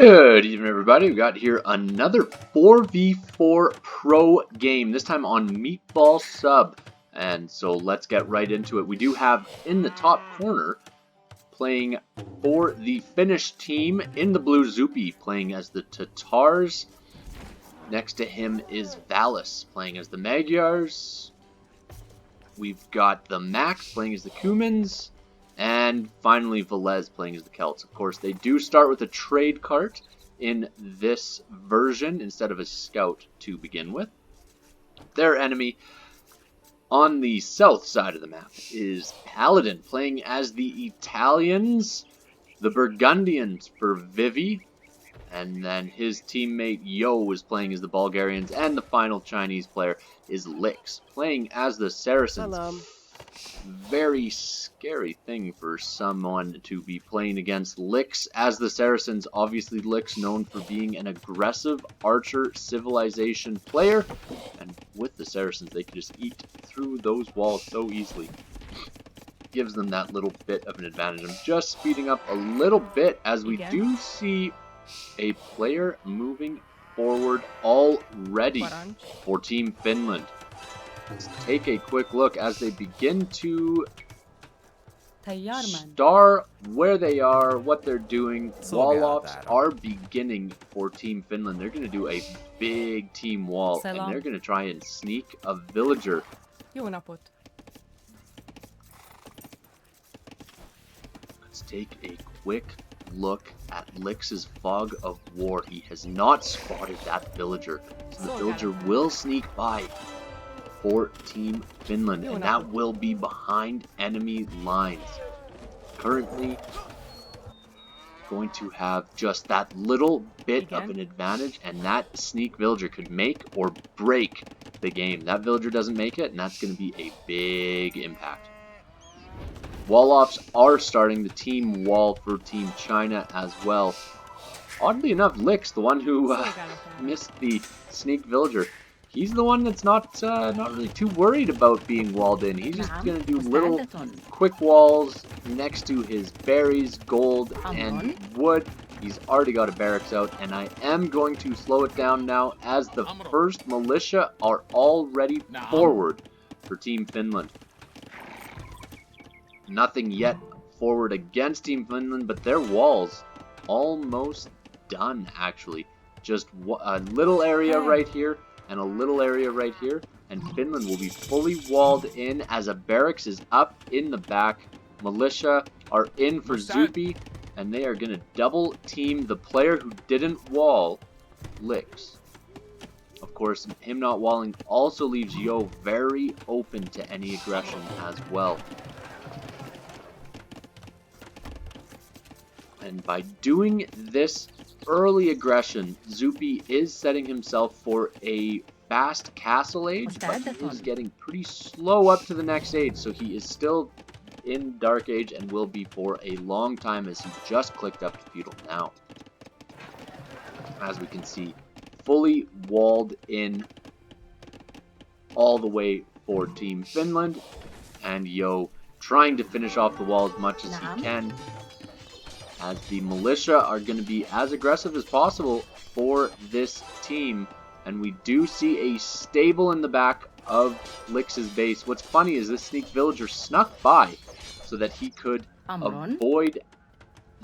Good evening, everybody. We've got here another 4v4 pro game, this time on Meatball sub. And so let's get right into it. We do have in the top corner, playing for the Finnish team in the blue, Zuppi, playing as the Tatars. Next to him is Valas, playing as the Magyars. We've got TheMax, playing as the Cumans. And finally, Villese playing as the Celts. Of course, they do start with a trade cart in this version instead of a scout to begin with. Their enemy on the south side of the map is Paladin, playing as the Italians, the Burgundians for Vivi. And then his teammate Yo is playing as the Bulgarians. And the final Chinese player is Lix, playing as the Saracens. Hello. Very scary thing for someone to be playing against Lix as the Saracens. Obviously, Lix known for being an aggressive archer civilization player, and with the Saracens they can just eat through those walls so easily. Gives them that little bit of an advantage. I'm just speeding up a little bit as we do see a player moving forward already for Team Finland. Let's take a quick look as they begin to star where they are, what they're doing. Wall-offs are beginning for Team Finland. They're going to do a big team wall, and they're going to try and sneak a villager. Let's take a quick look at Lix's fog of war. He has not spotted that villager, so the villager will sneak by for Team Finland, and that will be behind enemy lines. Currently going to have just that little bit of an advantage, and that sneak villager could make or break the game. That villager doesn't make it, and that's going to be a big impact. Wall-offs are starting the team wall for Team China as well. Oddly enough, Lix, the one who missed the sneak villager, he's the one that's not really too worried about being walled in. He's just going to do little quick walls next to his berries, gold, and wood. He's already got a barracks out, and I am going to slow it down now as the first militia are already forward for Team Finland. Nothing yet forward against Team Finland, but their walls almost done, actually. Just a little area right here and a little area right here, and Finland will be fully walled in as a barracks is up in the back. Militia are in for Zuppi, and they are going to double team the player who didn't wall, Lix. Of course, him not walling also leaves Yo very open to any aggression as well. And by doing this early aggression, Zuppi is setting himself for a fast castle age, but he is getting pretty slow up to the next age, so he is still in Dark Age and will be for a long time as he just clicked up to feudal now. As we can see, fully walled in all the way for Team Finland, and Yo trying to finish off the wall as much as he can, as the militia are going to be as aggressive as possible for this team. And we do see a stable in the back of Lix's base. What's funny is this sneak villager snuck by so that he could avoid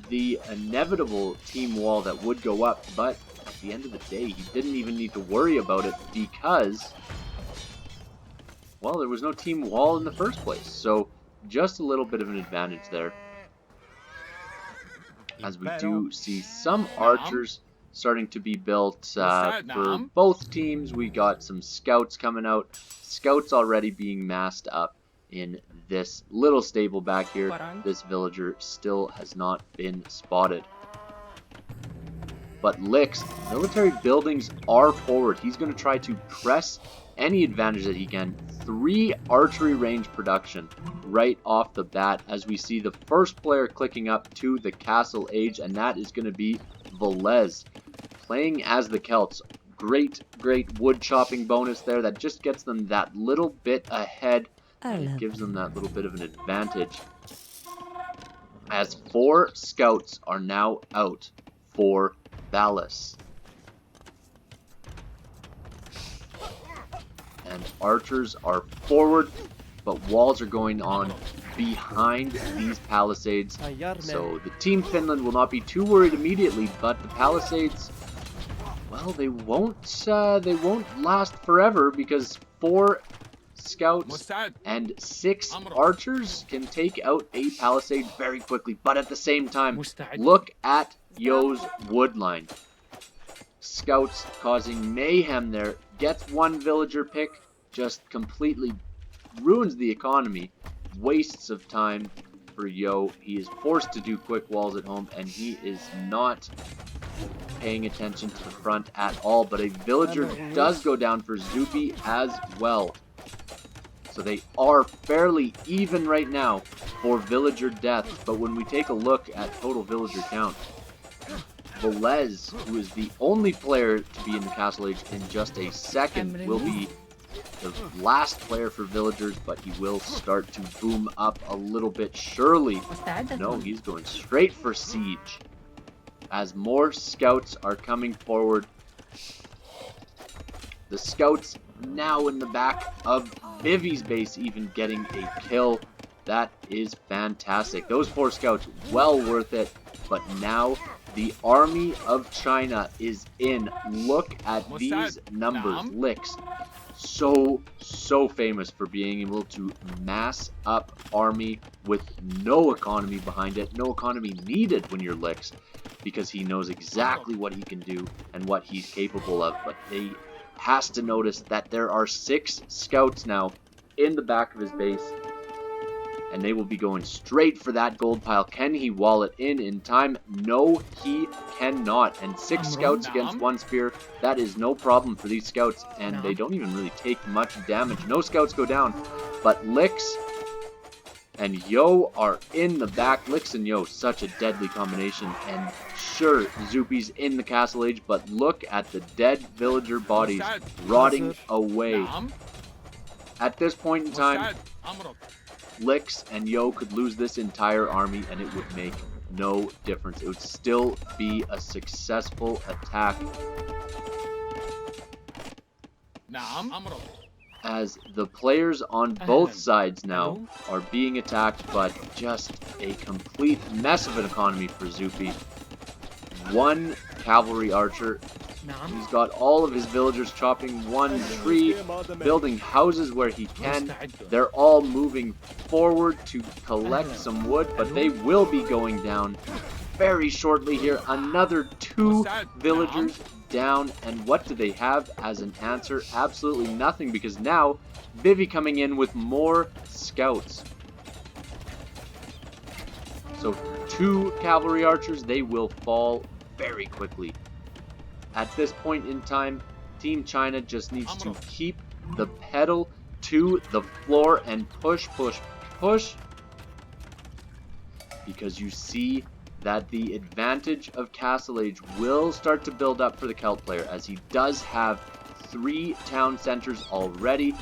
the inevitable team wall that would go up. But at the end of the day, he didn't even need to worry about it because, well, there was no team wall in the first place. So just a little bit of an advantage there. As we do see some archers starting to be built for both teams. We got some scouts coming out. Scouts already being massed up in this little stable back here. This villager still has not been spotted. But Lix, military buildings are forward. He's going to try to press any advantage that he can. 3 archery range production right off the bat as we see the first player clicking up to the castle age, and that is going to be Villese, playing as the Celts. Great wood chopping bonus there that just gets them that little bit ahead, and it gives them that little bit of an advantage. As 4 scouts are now out for Valas. And archers are forward, but walls are going on behind these palisades. So the Team Finland will not be too worried immediately, but the palisades, well, they won't last forever, because 4 scouts and 6 archers can take out a palisade very quickly. But at the same time, look at Yo's wood line. Scouts causing mayhem there. Gets 1 villager pick, just completely ruins the economy. Wastes of time for Yo. He is forced to do quick walls at home, and he is not paying attention to the front at all. But a villager does go down for Zuppi as well. So they are fairly even right now for villager deaths. But when we take a look at total villager count, Villese, who is the only player to be in the castle age in just a second, will be the last player for villagers, but he will start to boom up a little bit surely. No, he's going straight for siege. As more scouts are coming forward, the scouts now in the back of Vivi's base, even getting a kill. That is fantastic. Those 4 scouts, well worth it. But now the army of China is in. Look at these numbers. Licks, so famous for being able to mass up army with no economy behind it. No economy needed when you're Licks, because he knows exactly what he can do and what he's capable of. But he has to notice that there are 6 scouts now in the back of his base, and they will be going straight for that gold pile. Can he wall it in time? No, he cannot. And 6 scouts against 1 spear, that is no problem for these scouts, and they don't even really take much damage. No scouts go down, but Licks and Yo are in the back. Licks and Yo, such a deadly combination. And sure, Zuppi's in the castle age, but look at the dead villager bodies rotting away. At this point in time, Licks and Yo could lose this entire army and it would make no difference. It would still be a successful attack. As the players on both sides now are being attacked, but just a complete mess of an economy for Zuppi. 1 cavalry archer. He's got all of his villagers chopping 1 tree, building houses where he can. They're all moving forward to collect some wood, but they will be going down very shortly here. Another 2 villagers down, and what do they have as an answer? Absolutely nothing, because now Vivi coming in with more scouts. So 2 cavalry archers, they will fall very quickly. At this point in time, Team China just needs to keep the pedal to the floor and push, because you see that the advantage of Castle Age will start to build up for the Celt player, as he does have 3 town centers already.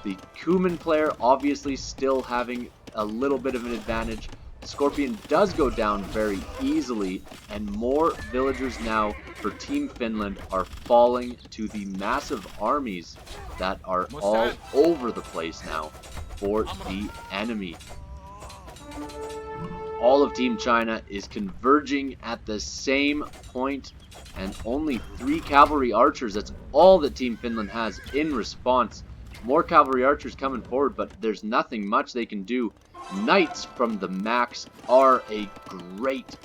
The Cuman player obviously still having a little bit of an advantage. Scorpion does go down very easily, and more villagers now for Team Finland are falling to the massive armies that are all over the place now for the enemy. All of Team China is converging at the same point, and only 3 cavalry archers, that's all that Team Finland has in response. More cavalry archers coming forward, but there's nothing much they can do. Knights from TheMax are a great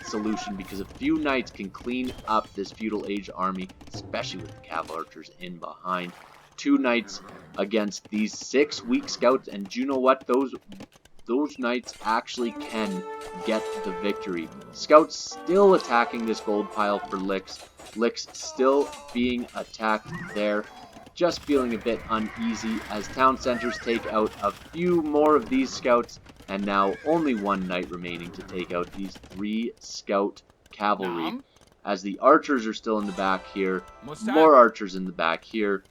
solution, because a few knights can clean up this feudal age army, especially with the cavalry archers in behind. 2 knights against these 6 weak scouts, and do you know what? Those knights actually can get the victory. Scouts still attacking this gold pile for Licks. Licks still being attacked there. Just feeling a bit uneasy as town centers take out a few more of these scouts, and now only 1 knight remaining to take out these 3 scout cavalry. As the archers are still in the back here, more archers in the back here,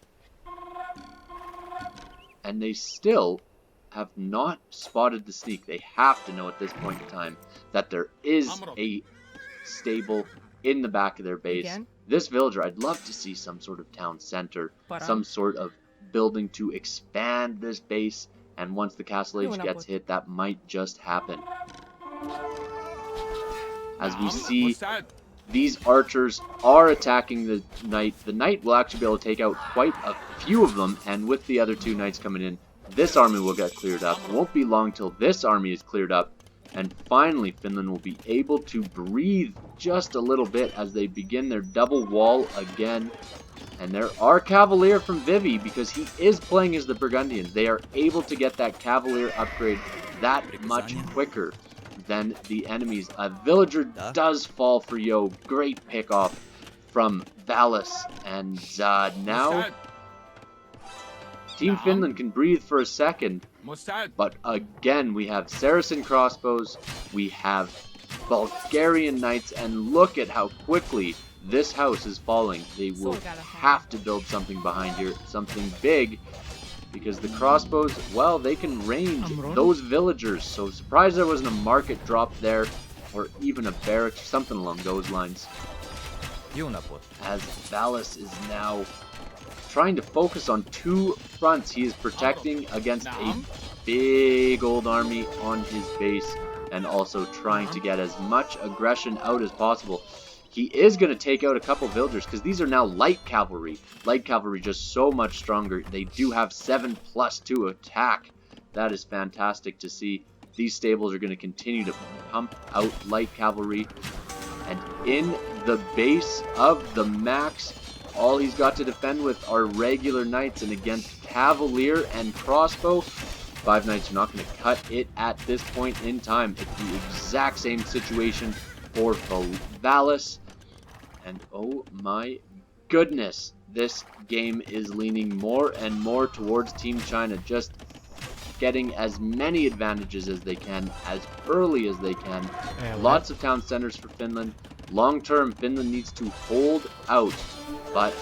and they still have not spotted the sneak. They have to know at this point in time that there is a stable in the back of their base. Again? This villager, I'd love to see some sort of town center, some sort of building to expand this base, and once the castle age gets hit, that might just happen. As we see, these archers are attacking the knight. The knight will actually be able to take out quite a few of them, and with the other 2 knights coming in, this army will get cleared up. It won't be long till this army is cleared up, and finally Finland will be able to breathe just a little bit as they begin their double wall again. And there are Cavalier from Vivi, because he is playing as the Burgundians. They are able to get that Cavalier upgrade that much quicker than the enemies. A villager does fall for Yo. Great pick off from Valas. And now Team Finland can breathe for a second. But again, we have Saracen crossbows, we have Bulgarian knights, and look at how quickly this house is falling. They will have to build something behind here, something big, because the crossbows, well, they can range those villagers. So surprised there wasn't a market drop there, or even a barracks, something along those lines. As Valas is now trying to focus on 2 fronts. He is protecting against a big old army on his base, and also trying to get as much aggression out as possible. He is going to take out a couple villagers, because these are now light cavalry. Light cavalry just so much stronger. They do have 7+2 attack. That is fantastic to see. These stables are going to continue to pump out light cavalry. And in the base of TheMax, all he's got to defend with are regular knights, and against Cavalier and crossbow, 5 knights are not going to cut it at this point in time. It's the exact same situation for Valas. And oh my goodness, this game is leaning more and more towards Team China, just getting as many advantages as they can, as early as they can. Lots of town centers for Finland. Long term, Finland needs to hold out, but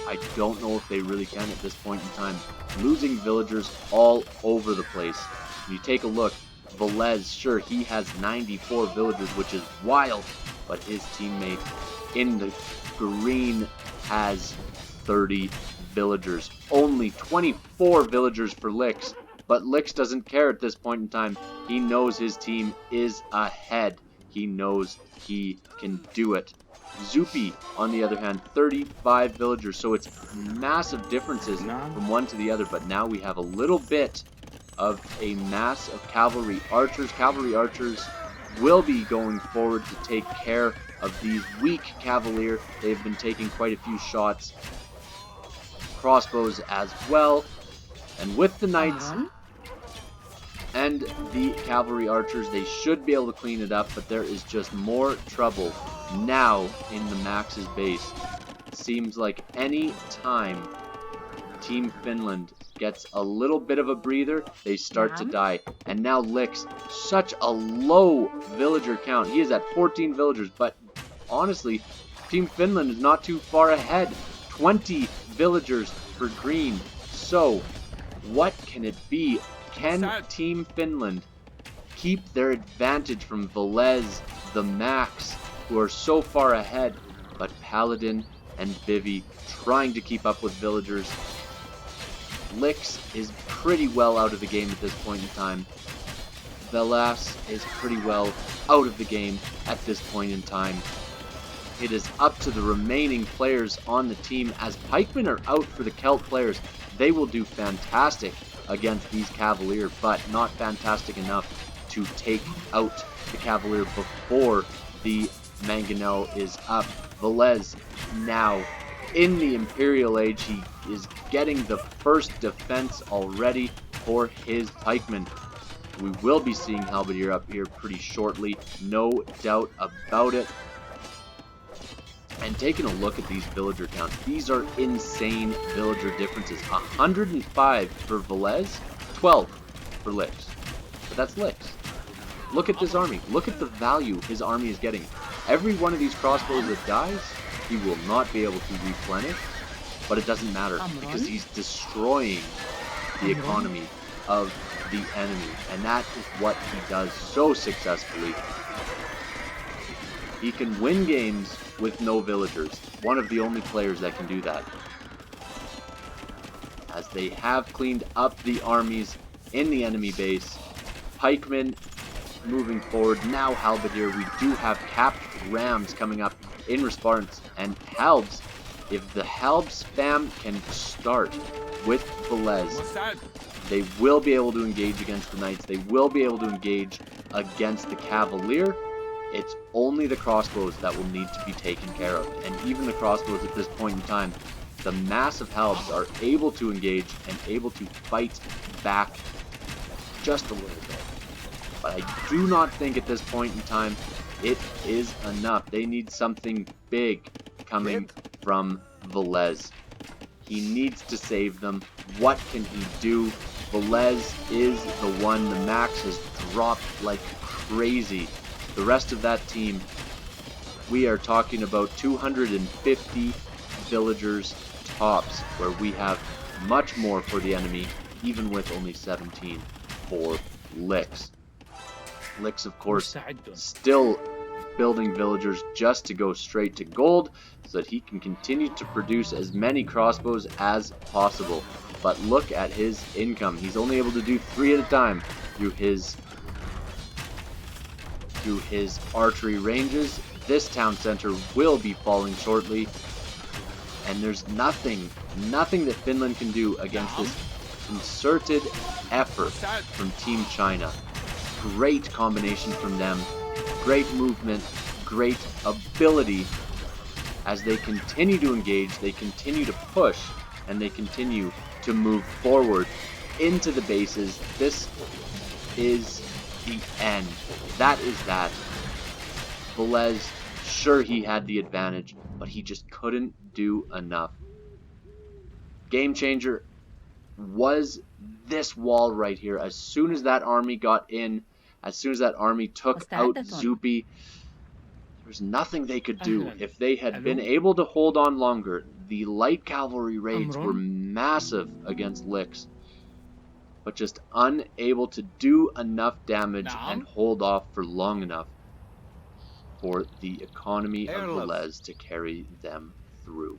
I don't know if they really can at this point in time. Losing villagers all over the place. When you take a look, Villese, sure, he has 94 villagers, which is wild, but his teammate in the green has 30 villagers. Only 24 villagers for Lix, but Lix doesn't care at this point in time. He knows his team is ahead. He knows he can do it. Zuppi, on the other hand, 35 villagers, so it's massive differences from one to the other, but now we have a little bit of a mass of cavalry archers. Cavalry archers will be going forward to take care of these weak cavalier. They've been taking quite a few shots. Crossbows as well. And with the knights and the cavalry archers, they should be able to clean it up, but there is just more trouble now in TheMax's base. It seems like any time Team Finland gets a little bit of a breather, they start to die. And now Lix, such a low villager count. He is at 14 villagers, but honestly, Team Finland is not too far ahead. 20 villagers for green. So, what can it be? Can Team Finland keep their advantage from Villese, TheMax, who are so far ahead, but Paladin and Vivi trying to keep up with villagers? Lix is pretty well out of the game at this point in time. Valas is pretty well out of the game at this point in time. It is up to the remaining players on the team. As pikemen are out for the Celt players, they will do fantastic against these Cavalier, but not fantastic enough to take out the Cavalier before the Mangonel is up. Villese now in the Imperial Age. He is getting the first defense already for his pikemen. We will be seeing Halberdier up here pretty shortly, no doubt about it. And taking a look at these villager counts, these are insane villager differences. 105 for Villese, 12 for Lix. But that's Lix. Look at this army. Look at the value his army is getting. Every one of these crossbows that dies, he will not be able to replenish. But it doesn't matter, because he's destroying the economy of the enemy. And that is what he does so successfully. He can win games with no villagers. One of the only players that can do that. As they have cleaned up the armies in the enemy base. Pikemen moving forward. Now Halberdier. We do have capped rams coming up in response. And Halbs, if the Halb spam can start with Villese, they will be able to engage against the knights. They will be able to engage against the cavalier. It's only the crossbows that will need to be taken care of. And even the crossbows at this point in time, the massive Halbs are able to engage and able to fight back just a little bit. But I do not think at this point in time it is enough. They need something big coming from Villese. He needs to save them. What can he do? Villese is the one. The max has dropped like crazy. The rest of that team, we are talking about 250 villagers tops, where we have much more for the enemy, even with only 17 for Licks. Licks, of course, still building villagers just to go straight to gold, so that he can continue to produce as many crossbows as possible. But look at his income. He's only able to do 3 at a time through his archery ranges. This town center will be falling shortly. And there's nothing that Finland can do against this concerted effort from Team China. Great combination from them. Great movement. Great ability. As they continue to engage, they continue to push, and they continue to move forward into the bases. This is the end. That is that. Villese, sure, he had the advantage, but he just couldn't do enough. Game changer was this wall right here. As soon as that army got in, as soon as that army took out Zuppi, there was nothing they could do. If they had been able to hold on longer, the light cavalry raids were massive against Licks, but just unable to do enough damage and hold off for long enough for the economy of Villese to carry them through.